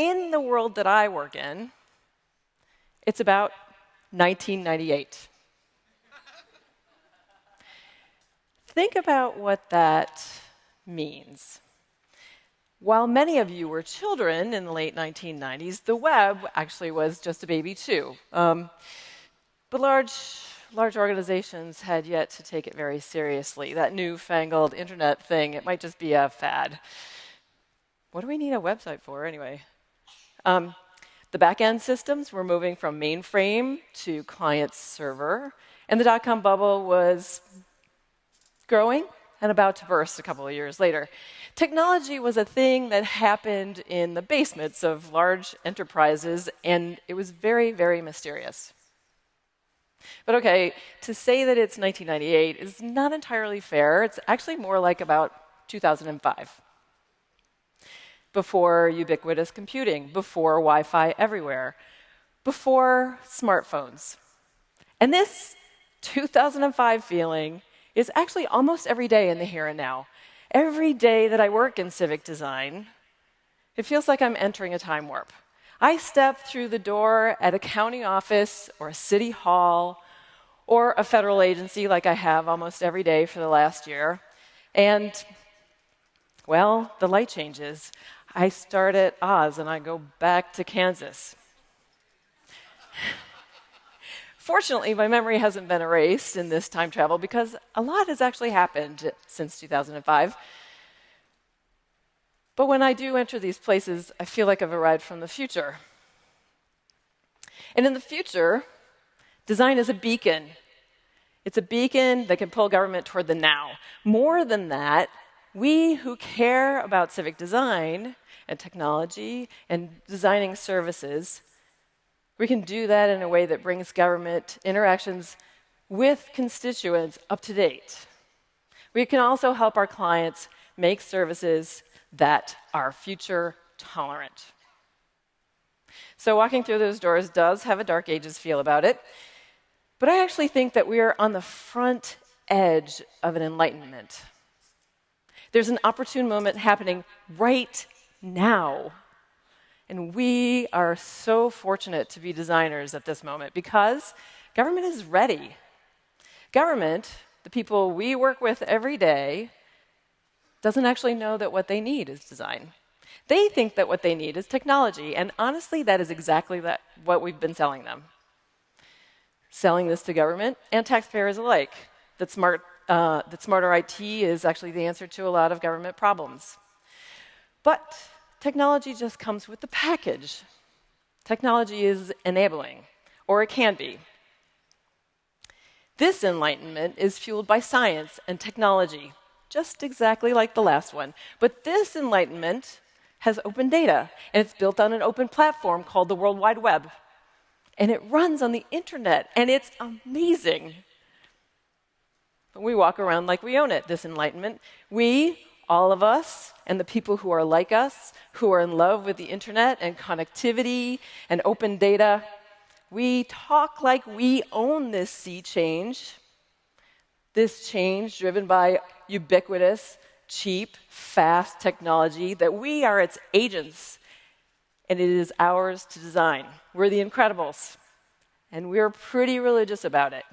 in the world that I work in, it's about 1998. Think about what that means. While many of you were children in the late 1990s, the web actually was just a baby too. But large organizations had yet to take it very seriously. That newfangled internet thing, it might just be a fad. What do we need a website for anyway? The back-end systems were moving from mainframe to client-server, and the dot-com bubble was growing and about to burst a couple of years later. Technology was a thing that happened in the basements of large enterprises, and it was very, very mysterious. But okay, to say that it's 1998 is not entirely fair. It's actually more like about 2005. Before ubiquitous computing, before Wi-Fi everywhere, before smartphones. And this 2005 feeling is actually almost every day in the here and now. Every day that I work in civic design, it feels like I'm entering a time warp. I step through the door at a county office or a city hall or a federal agency like I have almost every day for the last year, and, well, the light changes. I start at Oz and I go back to Kansas. Fortunately, my memory hasn't been erased in this time travel because a lot has actually happened since 2005. But when I do enter these places, I feel like I've arrived from the future. And in the future, design is a beacon. It's a beacon that can pull government toward the now. More than that, we who care about civic design and technology and designing services, we can do that in a way that brings government interactions with constituents up to date. We can also help our clients make services that are future tolerant. So walking through those doors does have a Dark Ages feel about it, but I actually think that we are on the front edge of an enlightenment. There's an opportune moment happening right now. And we are so fortunate to be designers at this moment because government is ready. Government, the people we work with every day, doesn't actually know that what they need is design. They think that what they need is technology, and honestly, that is exactly what we've been selling them. Selling this to government and taxpayers alike, that smarter IT is actually the answer to a lot of government problems. But technology just comes with the package. Technology is enabling, or it can be. This enlightenment is fueled by science and technology, just exactly like the last one. But this enlightenment has open data, and it's built on an open platform called the World Wide Web. And it runs on the internet, and it's amazing. But we walk around like we own it, this enlightenment. We, all of us, and the people who are like us, who are in love with the internet and connectivity and open data, we talk like we own this sea change, this change driven by ubiquitous, cheap, fast technology, that we are its agents, and it is ours to design. We're the Incredibles, and we're pretty religious about it.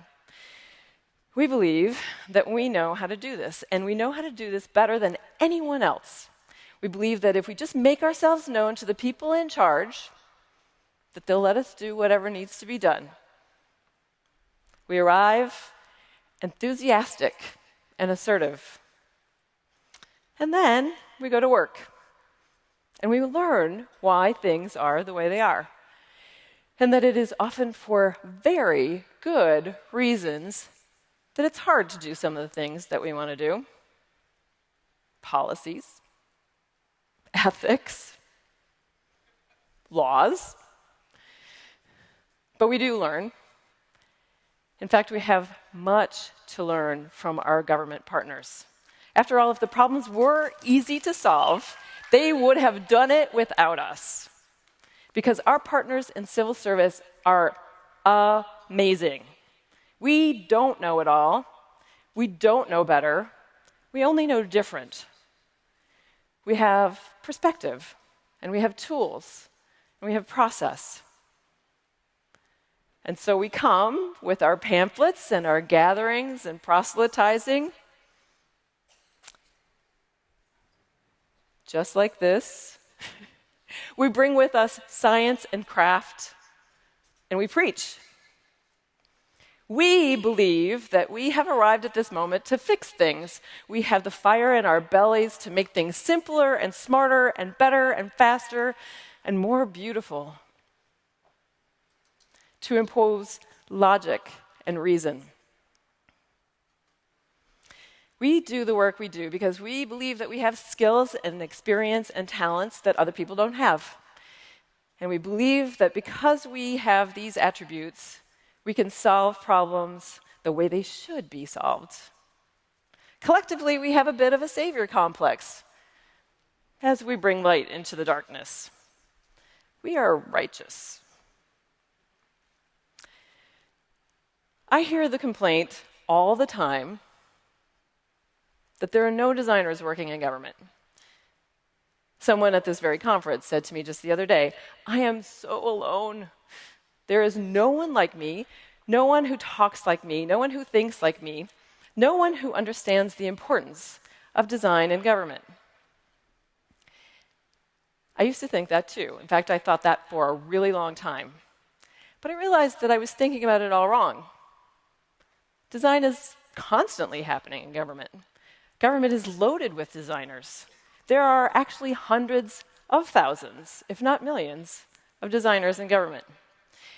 We believe that we know how to do this, and we know how to do this better than anyone else. We believe that if we just make ourselves known to the people in charge, that they'll let us do whatever needs to be done. We arrive enthusiastic and assertive. And then we go to work, and we learn why things are the way they are, and that it is often for very good reasons that it's hard to do some of the things that we want to do. Policies, ethics, laws. But we do learn. In fact, we have much to learn from our government partners. After all, if the problems were easy to solve, they would have done it without us. Because our partners in civil service are amazing. We don't know it all. We don't know better. We only know different. We have perspective, and we have tools, and we have process. And so we come with our pamphlets and our gatherings and proselytizing, just like this. We bring with us science and craft, and we preach. We believe that we have arrived at this moment to fix things. We have the fire in our bellies to make things simpler and smarter and better and faster and more beautiful, to impose logic and reason. We do the work we do because we believe that we have skills and experience and talents that other people don't have. And we believe that because we have these attributes, we can solve problems the way they should be solved. Collectively, we have a bit of a savior complex as we bring light into the darkness. We are righteous. I hear the complaint all the time that there are no designers working in government. Someone at this very conference said to me just the other day, "I am so alone. There is no one like me, no one who talks like me, no one who thinks like me, no one who understands the importance of design in government." I used to think that too. In fact, I thought that for a really long time. But I realized that I was thinking about it all wrong. Design is constantly happening in government. Government is loaded with designers. There are actually hundreds of thousands, if not millions, of designers in government.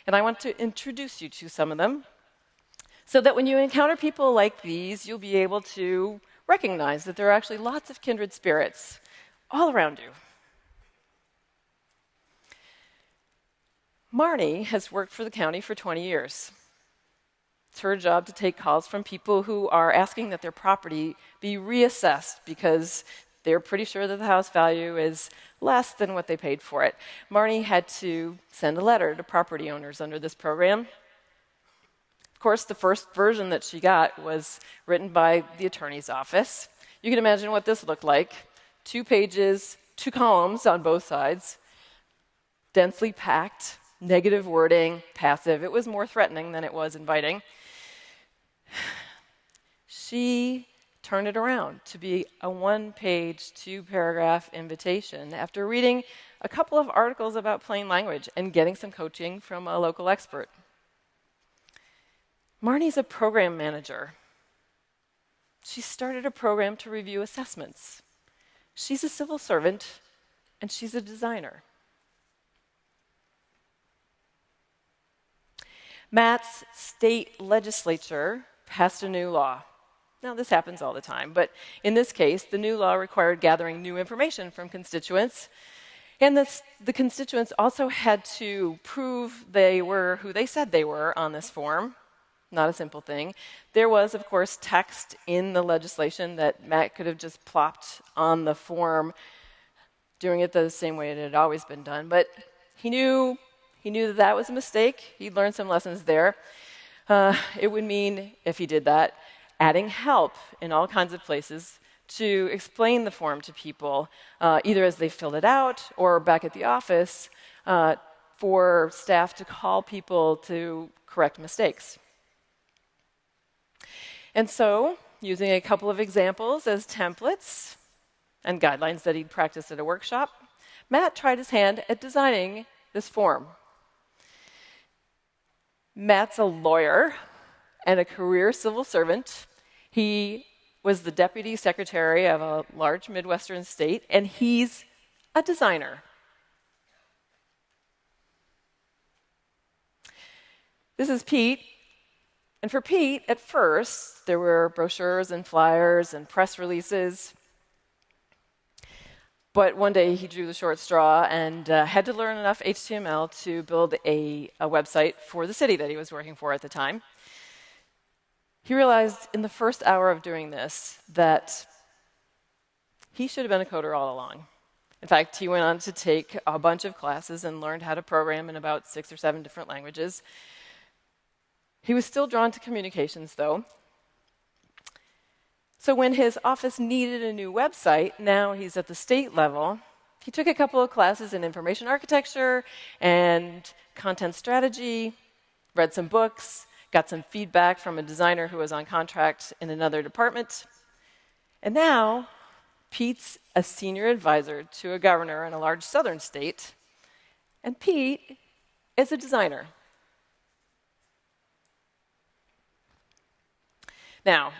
And I want to introduce you to some of them so that when you encounter people like these, you'll be able to recognize that there are actually lots of kindred spirits all around you. Marnie has worked for the county for 20 years. It's her job to take calls from people who are asking that their property be reassessed because they're pretty sure that the house value is less than what they paid for it. Marnie had to send a letter to property owners under this program. Of course, the first version that she got was written by the attorney's office. You can imagine what this looked like. 2 pages, 2 columns on both sides, densely packed, negative wording, passive. It was more threatening than it was inviting. She turned it around to be a 1-page, 2-paragraph invitation after reading a couple of articles about plain language and getting some coaching from a local expert. Marnie's a program manager. She started a program to review assessments. She's a civil servant, and she's a designer. Matt's state legislature passed a new law. Now, this happens all the time, but in this case, the new law required gathering new information from constituents, and the constituents also had to prove they were who they said they were on this form. Not a simple thing. There was, of course, text in the legislation that Matt could have just plopped on the form, doing it the same way it had always been done, but he knew that that was a mistake. He'd learned some lessons there. It would mean, if he did that, adding help in all kinds of places to explain the form to people, either as they filled it out or back at the office for staff to call people to correct mistakes. And so, using a couple of examples as templates and guidelines that he'd practiced at a workshop, Matt tried his hand at designing this form. Matt's a lawyer and a career civil servant. He was the deputy secretary of a large Midwestern state, and he's a designer. This is Pete. And for Pete, at first, there were brochures and flyers and press releases. But one day he drew the short straw and had to learn enough HTML to build a website for the city that he was working for at the time. He realized in the first hour of doing this that he should have been a coder all along. In fact, he went on to take a bunch of classes and learned how to program in about 6 or 7 different languages. He was still drawn to communications, though. So when his office needed a new website, now he's at the state level, He took a couple of classes in information architecture and content strategy, read some books, got some feedback from a designer who was on contract in another department. And now, Pete's a senior advisor to a governor in a large southern state, and Pete is a designer. Now,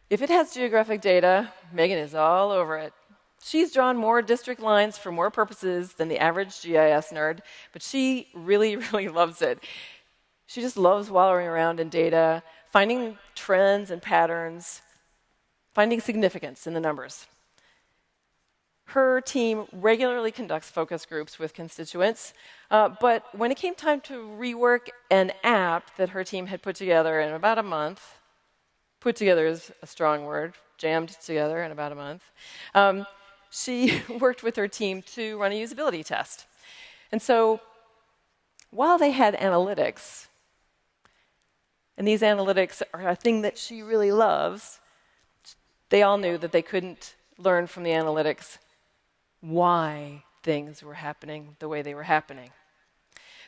if it has geographic data, Megan is all over it. She's drawn more district lines for more purposes than the average GIS nerd, but she really, really loves it. She just loves wallowing around in data, finding trends and patterns, finding significance in the numbers. Her team regularly conducts focus groups with constituents, but when it came time to rework an app that her team had put together in about a month, put together is a strong word, jammed together in about a month, she worked with her team to run a usability test. And so while they had analytics, and these analytics are a thing that she really loves, they all knew that they couldn't learn from the analytics why things were happening the way they were happening.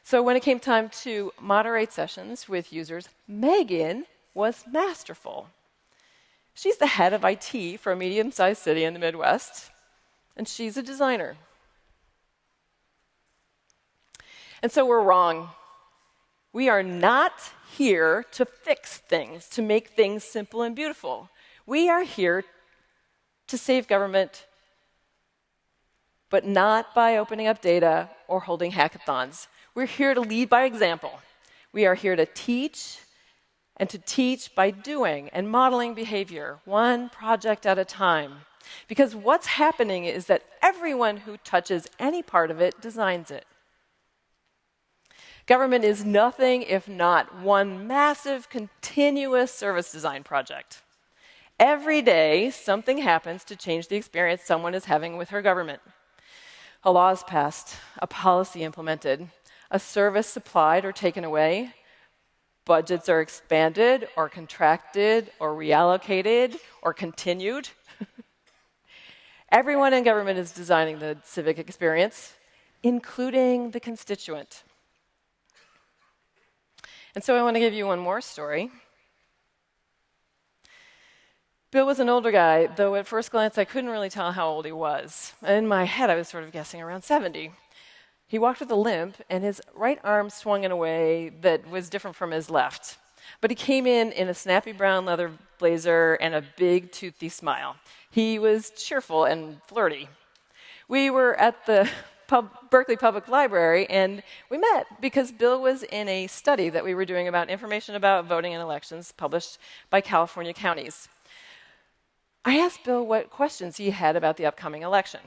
So when it came time to moderate sessions with users, Megan was masterful. She's the head of IT for a medium-sized city in the Midwest, and she's a designer. And so we're wrong. We are not here to fix things, to make things simple and beautiful. We are here to save government, but not by opening up data or holding hackathons. We're here to lead by example. We are here to teach, and to teach by doing and modeling behavior, one project at a time. Because what's happening is that everyone who touches any part of it designs it. Government is nothing if not one massive, continuous service design project. Every day, something happens to change the experience someone is having with her government. A law is passed, a policy implemented, a service supplied or taken away, budgets are expanded or contracted or reallocated or continued. Everyone in government is designing the civic experience, including the constituent. And so I want to give you one more story. Bill was an older guy, though at first glance I couldn't really tell how old he was. In my head, I was sort of guessing around 70. He walked with a limp, and his right arm swung in a way that was different from his left. But he came in a snappy brown leather blazer and a big, toothy smile. He was cheerful and flirty. We were at the Berkeley Public Library, and we met because Bill was in a study that we were doing about information about voting in elections published by California counties. I asked Bill what questions he had about the upcoming election.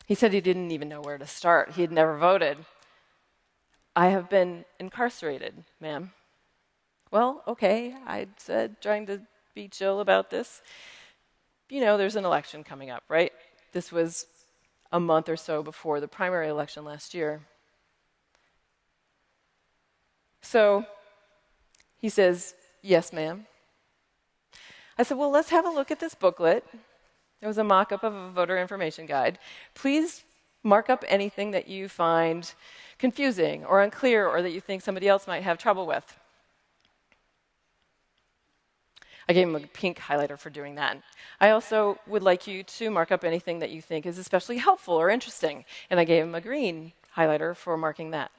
He said he didn't even know where to start. He had never voted. I have been incarcerated, ma'am. Well, okay, I said, trying to be chill about this. You know, there's an election coming up, right? This was a month or so before the primary election last year. So he says, yes, ma'am. I said, well, let's have a look at this booklet. It was a mock-up of a voter information guide. Please mark up anything that you find confusing or unclear or that you think somebody else might have trouble with. I gave him a pink highlighter for doing that. I also would like you to mark up anything that you think is especially helpful or interesting, and I gave him a green highlighter for marking that.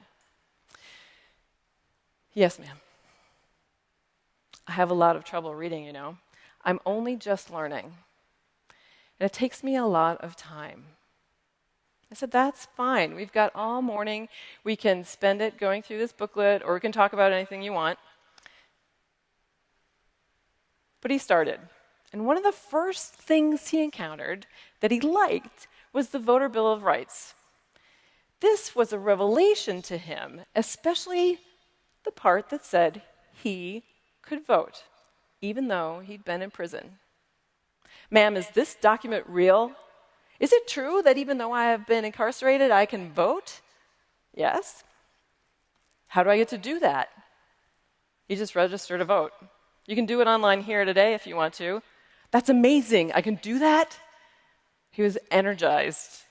Yes, ma'am. I have a lot of trouble reading, you know. I'm only just learning. And it takes me a lot of time. I said, that's fine. We've got all morning. We can spend it going through this booklet, or we can talk about anything you want. But he started. And one of the first things he encountered that he liked was the Voter Bill of Rights. This was a revelation to him, especially the part that said he could vote, even though he'd been in prison. Ma'am, is this document real? Is it true that even though I have been incarcerated, I can vote? Yes. How do I get to do that? You just register to vote. You can do it online here today if you want to. That's amazing. I can do that? He was energized,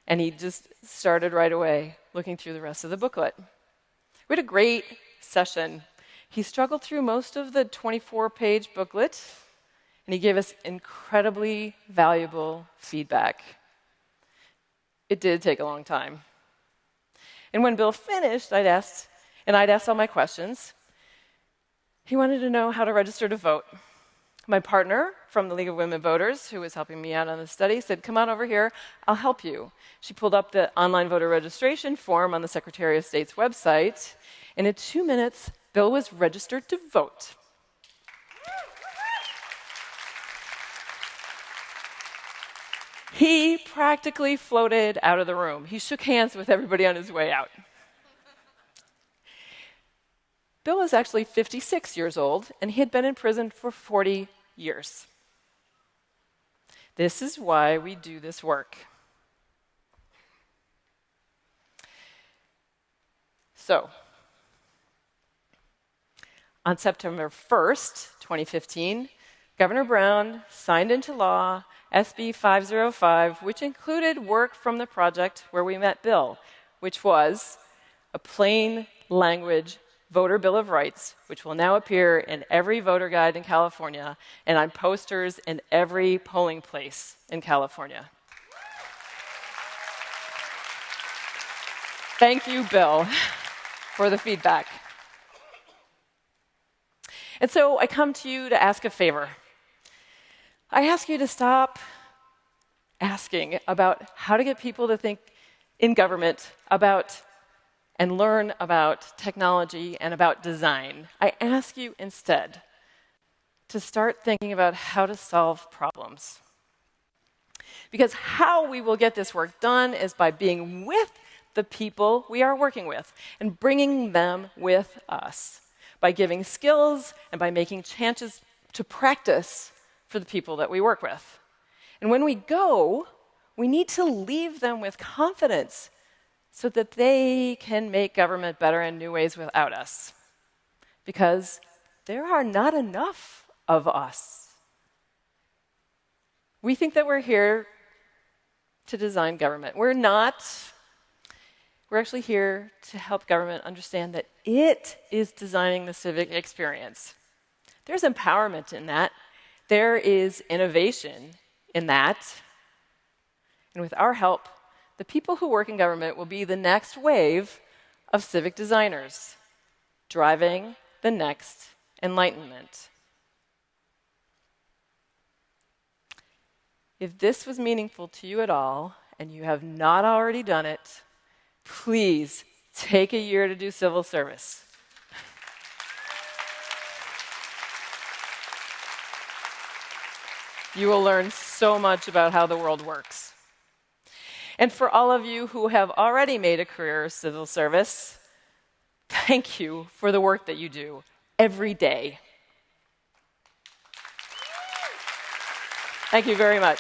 and he just started right away looking through the rest of the booklet. We had a great session. He struggled through most of the 24-page booklet, and he gave us incredibly valuable feedback. It did take a long time. And when Bill finished, I'd asked all my questions. He wanted to know how to register to vote. My partner from the League of Women Voters, who was helping me out on the study, said, "Come on over here, I'll help you." She pulled up the online voter registration form on the Secretary of State's website, and in 2 minutes, Bill was registered to vote. He practically floated out of the room. He shook hands with everybody on his way out. Bill was actually 56 years old, and he had been in prison for 40 years. This is why we do this work. So, on September 1st, 2015, Governor Brown signed into law SB 505, which included work from the project where we met Bill, which was a plain language voter Bill of Rights, which will now appear in every voter guide in California and on posters in every polling place in California. Thank you, Bill, for the feedback. And so I come to you to ask a favor. I ask you to stop asking about how to get people to think in government about and learn about technology and about design. I ask you instead to start thinking about how to solve problems. Because how we will get this work done is by being with the people we are working with and bringing them with us, by giving skills and by making chances to practice for the people that we work with. And when we go, we need to leave them with confidence so that they can make government better in new ways without us. Because there are not enough of us. We think that we're here to design government. We're not. We're actually here to help government understand that it is designing the civic experience. There's empowerment in that. There is innovation in that. And with our help, the people who work in government will be the next wave of civic designers, driving the next enlightenment. If this was meaningful to you at all, and you have not already done it, please take a year to do civil service. You will learn so much about how the world works. And for all of you who have already made a career of civil service, thank you for the work that you do every day. Thank you very much.